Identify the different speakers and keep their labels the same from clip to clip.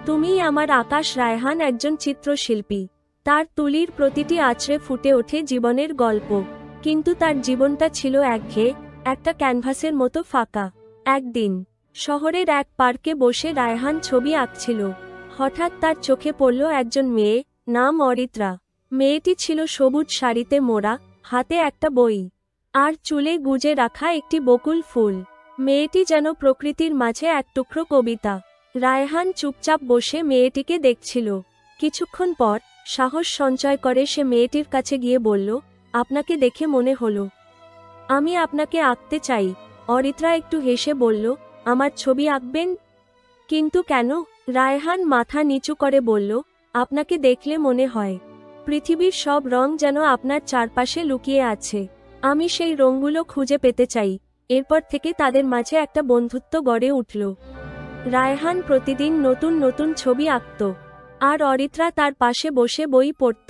Speaker 1: তুমিই আমার আকাশ। রায়হান একজন চিত্রশিল্পী। তার তুলির প্রতিটি আঁচড়ে ফুটে ওঠে জীবনের গল্প, কিন্তু তার জীবনটা ছিল একঘেয়ে, একটা ক্যানভাসের মতো ফাঁকা। একদিন শহরের এক পার্কে বসে রায়হান ছবি আঁকছিল। হঠাৎ তার চোখে পড়ল একজন মেয়ে, নাম অরিত্রা। মেয়েটি ছিল সবুজ শাড়িতে মোড়া, হাতে একটা বই, আর চুলে গুজে রাখা একটি বকুল ফুল। মেয়েটি যেন প্রকৃতির মাঝে এক টুকরো কবিতা। রায়হান চুপচাপ বসে মেয়েটিকে দেখছিল। কিছুক্ষণ পর সাহস সঞ্চয় করে সে মেয়েটির কাছে গিয়ে বলল, আপনাকে দেখে মনে হলো আমি আপনাকে আঁকতে চাই। অরিত্রা একটু হেসে বলল, আমার ছবি আঁকবেন? কিন্তু কেন? রায়হান মাথা নিচু করে বলল, আপনাকে দেখলে মনে হয় পৃথিবীর সব রং যেন আপনার চারপাশে লুকিয়ে আছে। আমি সেই রঙগুলো খুঁজে পেতে চাই। এরপর থেকে তাদের মাঝে একটা বন্ধুত্ব গড়ে উঠল। রায়হান প্রতিদিন নতুন নতুন ছবি আঁকত, আর অরিত্রা তার পাশে বসে বই পড়ত।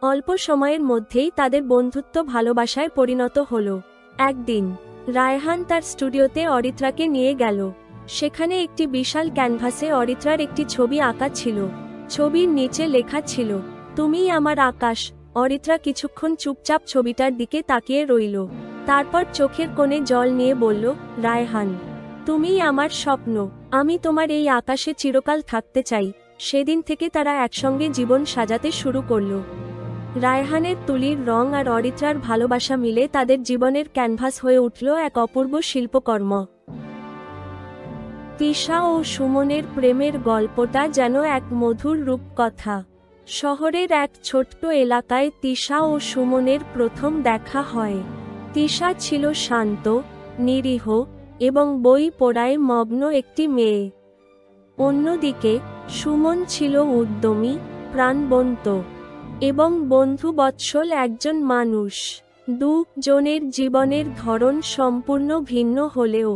Speaker 1: অল্প সময়ের মধ্যেই তাদের বন্ধুত্ব ভালোবাসায় পরিণত হল। একদিন রায়হান তার স্টুডিওতে অরিত্রাকে নিয়ে গেল। সেখানে একটি বিশাল ক্যানভাসে অরিত্রার একটি ছবি আঁকা ছিল। ছবির নিচে লেখা ছিল, তুমিই আমার আকাশ। অরিত্রা কিছুক্ষণ চুপচাপ ছবিটার দিকে তাকিয়ে রইল। তারপর চোখের কোণে জল নিয়ে বলল, রায়হান, তুমিই আমার স্বপ্ন। আমি তোমার এই আকাশে চিরকাল থাকতে চাই। সেদিন থেকে তারা একসঙ্গে জীবন সাজাতে শুরু করল। রায়হানের তুলির রং আর অরিত্রার ভালোবাসা মিলে তাদের জীবনের ক্যানভাস হয়ে উঠল এক অপূর্ব শিল্পকর্ম। তিশা ও সুমনের প্রেমের গল্পটা যেন এক মধুর রূপকথা। শহরের এক ছোট্ট এলাকায় তিশা ও সুমনের প্রথম দেখা হয়। তিশা ছিল শান্ত, নিরীহ এবং বই পড়ায় মগ্ন একটি মেয়ে। অন্যদিকে সুমন ছিল উদ্যমী, প্রাণবন্ত এবং বন্ধুবৎসল একজন মানুষ। দুজনের জীবনের ধরন সম্পূর্ণ ভিন্ন হলেও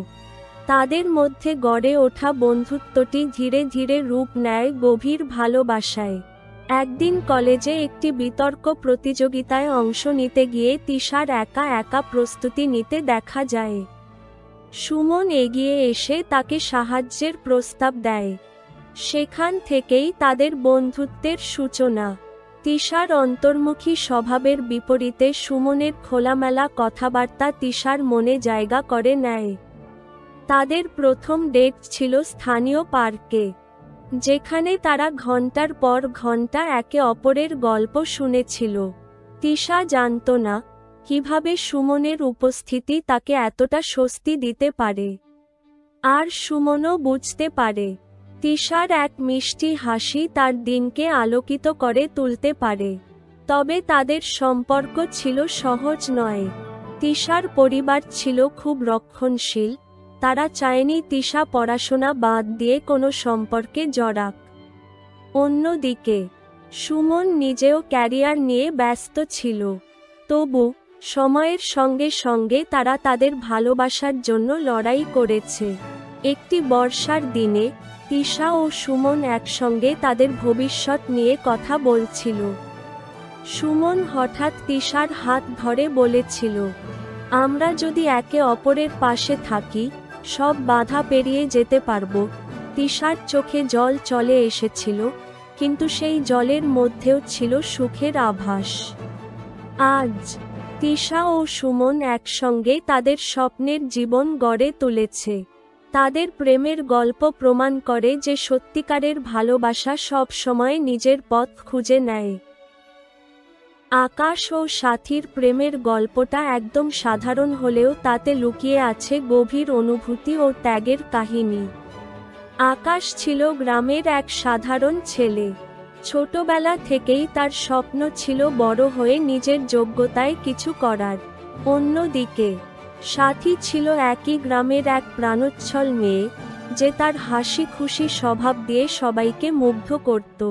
Speaker 1: তাদের মধ্যে গড়ে ওঠা বন্ধুত্বটি ধীরে ধীরে রূপ নেয় গভীর ভালোবাসায়। একদিন কলেজে একটি বিতর্ক প্রতিযোগিতায় অংশ নিতে গিয়ে তিশার একা একা প্রস্তুতি নিতে দেখা যায়। সুমন এগিয়ে এসে তাকে সাহায্যের প্রস্তাব দেয়। সেখান থেকেই তাদের বন্ধুত্বের সূচনা। তিশার অন্তর্মুখী স্বভাবের বিপরীতে সুমনের খোলামেলা কথাবার্তা তিশার মনে জায়গা করে নেয়। তাদের প্রথম ডেট ছিল স্থানীয় পার্কে, যেখানে তারা ঘন্টার পর ঘন্টা একে অপরের গল্প শুনেছিল। তিশা জানত না কিভাবে সুমনের উপস্থিতি তাকে এতটা স্বস্তি দিতে পারে, আর সুমনও বুঝতে পারে তিশার এক মিষ্টি হাসি তার দিনকে আলোকিত করে তুলতে পারে। তবে তাদের সম্পর্ক ছিল সহজ নয়। তিশার পরিবার ছিল খুব রক্ষণশীল। তারা চায়নি তিশা পড়াশোনা বাদ দিয়ে কোনো সম্পর্কে জড়াক। অন্যদিকে সুমন নিজেও ক্যারিয়ার নিয়ে ব্যস্ত ছিল। তবু সময়ের সঙ্গে সঙ্গে তারা তাদের ভালোবাসার জন্য লড়াই করেছে। একটি বর্ষার দিনে তিশা ও সুমন একসঙ্গে তাদের ভবিষ্যৎ নিয়ে কথা বলছিল। সুমন হঠাৎ তিশার হাত ধরে বলেছিল, আমরা যদি একে অপরের পাশে থাকি, সব বাধা পেরিয়ে যেতে পারবো। তিশার চোখে জল চলে এসেছিল, কিন্তু সেই জলের মধ্যেও ছিল সুখের আভাস। আজ তিশা ও সুমন একসঙ্গে তাদের স্বপ্নের জীবন গড়ে তুলেছে। তাদের প্রেমের গল্প প্রমাণ করে যে সত্যিকারের ভালোবাসা সব সময় নিজের পথ খুঁজে নেয়। আকাশ ও সাথীর প্রেমের গল্পটা একদম সাধারণ হলেও তাতে লুকিয়ে আছে গভীর অনুভূতি ও ত্যাগের কাহিনী। আকাশ ছিল গ্রামের এক সাধারণ ছেলে। ছোটবেলা থেকেই তার স্বপ্ন ছিল বড় হয়ে নিজের যোগ্যতায় কিছু করার। অন্যদিকে সাথী ছিল একই গ্রামের এক প্রাণোচ্ছল মেয়ে, যে তার হাসি খুশি স্বভাব দিয়ে সবাইকে মুগ্ধ করত।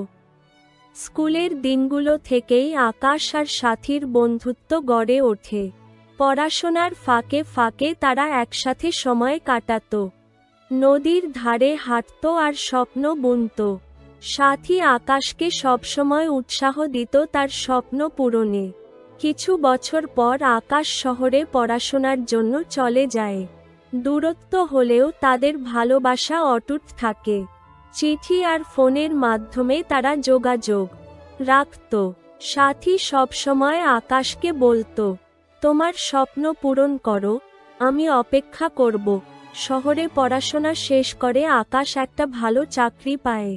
Speaker 1: স্কুলের দিনগুলো থেকেই আকাশ আর সাথীর বন্ধুত্ব গড়ে ওঠে। পড়াশোনার ফাঁকে ফাঁকে তারা একসাথে সময় কাটাত, নদীর ধারে হাঁটত আর স্বপ্ন বুনত। সাথী আকাশকে সবসময় উৎসাহ দিত তার স্বপ্ন পূরণে। কিছু বছর পর আকাশ শহরে পড়াশোনার জন্য চলে যায়। দূরত্ব হলেও তাদের ভালোবাসা অটুট থাকে। চিঠি আর ফোনের মাধ্যমে তারা যোগাযোগ রাখত। সাথী সবসময় আকাশকে বলতো, তোমার স্বপ্ন পূরণ করো, আমি অপেক্ষা করব। শহরে পড়াশোনা শেষ করে আকাশ একটা ভালো চাকরি পায়।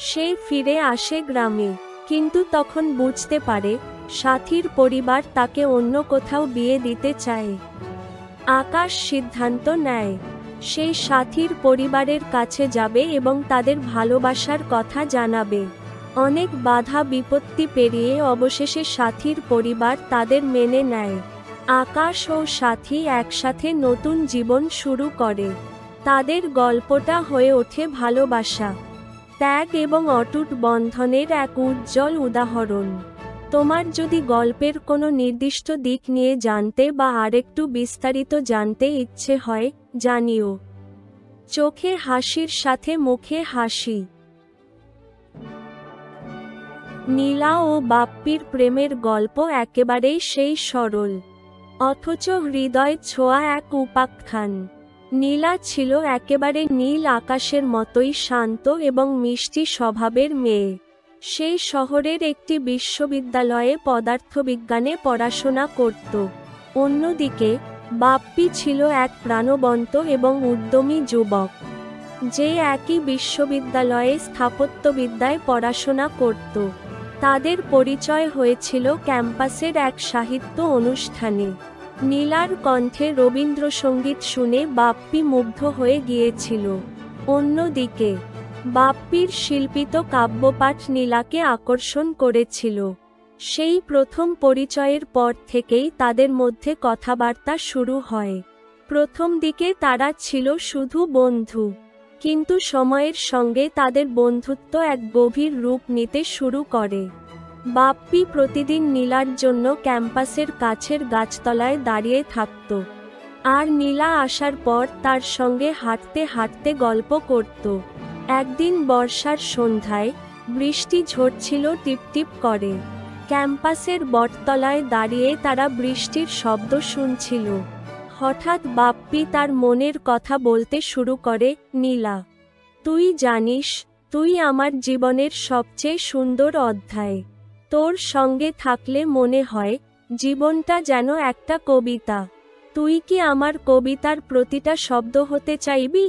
Speaker 1: সে ফিরে আসে গ্রামে, কিন্তু তখন বুঝতে পারে সাথীর পরিবার তাকে অন্য কোথাও বিয়ে দিতে চায়। আকাশ সিদ্ধান্ত নেয় সেই সাথীর পরিবারের কাছে যাবে এবং তাদের ভালোবাসার কথা জানাবে। অনেক বাধা বিপত্তি পেরিয়ে অবশেষে সাথীর পরিবার তাদের মেনে নেয়। আকাশ ও সাথী একসাথে নতুন জীবন শুরু করে। তাদের গল্পটা হয়ে ওঠে ভালোবাসা, ত্যাগ এবং অটুট বন্ধনের এক উজ্জ্বল উদাহরণ। তোমার যদি গল্পের কোনো নির্দিষ্ট দিক নিয়ে জানতে বা আরেকটু বিস্তারিত জানতে ইচ্ছে হয়, জানিও। চোখে হাসির সাথে মুখে হাসি। নীলা ও বাপ্পির প্রেমের গল্প একেবারেই সেই সরল অথচ হৃদয় ছোঁয়া এক উপাখ্যান। নীলা ছিল একেবারে নীল আকাশের মতোই শান্ত এবং মিষ্টি স্বভাবের মেয়ে। সেই শহরের একটি বিশ্ববিদ্যালয়ে পদার্থবিজ্ঞানে পড়াশোনা করত। অন্যদিকে বাপ্পি ছিল এক প্রাণবন্ত এবং উদ্যমী যুবক, যে একই বিশ্ববিদ্যালয়ে স্থাপত্যবিদ্যায় পড়াশোনা করত। তাদের পরিচয় হয়েছিল ক্যাম্পাসের এক সাহিত্য অনুষ্ঠানে। নীলার কণ্ঠে রবীন্দ্রসঙ্গীত শুনে বাপ্পি মুগ্ধ হয়ে গিয়েছিল। অন্যদিকে বাপ্পির শিল্পিত কাব্যপাঠ নীলাকে আকর্ষণ করেছিল। সেই প্রথম পরিচয়ের পর থেকেই তাদের মধ্যে কথাবার্তা শুরু হয়। প্রথম দিকে তারা ছিল শুধু বন্ধু, কিন্তু সময়ের সঙ্গে তাদের বন্ধুত্ব এক গভীর রূপ নিতে শুরু করে। বাপ্পি প্রতিদিন নীলার জন্য ক্যাম্পাসের কাছের গাছতলায় দাঁড়িয়ে থাকত, আর নীলা আসার পর তার সঙ্গে হাঁটতে হাঁটতে গল্প করত। একদিন বর্ষার সন্ধ্যায় বৃষ্টি ঝরছিল টিপটিপ করে। ক্যাম্পাসের বটতলায় দাঁড়িয়ে তারা বৃষ্টির শব্দ শুনছিল। হঠাৎ বাপ্পি তার মনের কথা বলতে শুরু করে, নীলা, তুই জানিস, তুই আমার জীবনের সবচেয়ে সুন্দর অধ্যায়। তোর সঙ্গে থাকলে মনে হয় জীবনটা যেন একটা কবিতা। তুই কি আমার কবিতার প্রতিটা শব্দ হতে চাইবি?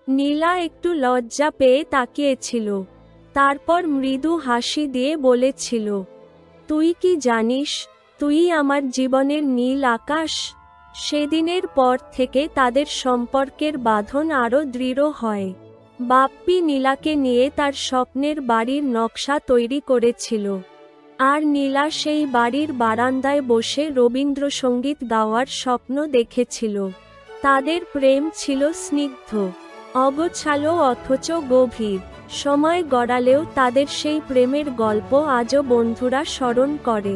Speaker 1: নীলা একটু লজ্জা পেয়ে তাকিয়েছিল, তারপর মৃদু হাসি দিয়ে বলেছিল, তুই কি জানিস, তুই আমার জীবনের নীল আকাশ। সেদিনের পর থেকে তাদের সম্পর্কের বাঁধন আরও দৃঢ় হয়। বাপ্পি নীলাকে নিয়ে তার স্বপ্নের বাড়ির নকশা তৈরি করেছিল, আর নীলা সেই বাড়ির বারান্দায় বসে রবীন্দ্রসঙ্গীত গাওয়ার স্বপ্ন দেখেছিল। তাদের প্রেম ছিল স্নিগ্ধ, অগোছালো অথচ গভীর। সময় গড়ালেও তাদের সেই প্রেমের গল্প আজও বন্ধুরা স্মরণ করে।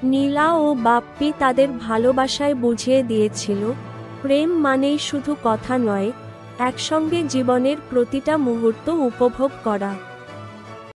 Speaker 1: নীলা ও বাপ্পি তাদের ভালোবাসায় বুঝিয়ে দিয়েছিল, প্রেম মানেই শুধু কথা নয়, একসঙ্গে জীবনের প্রতিটা মুহূর্ত উপভোগ করা।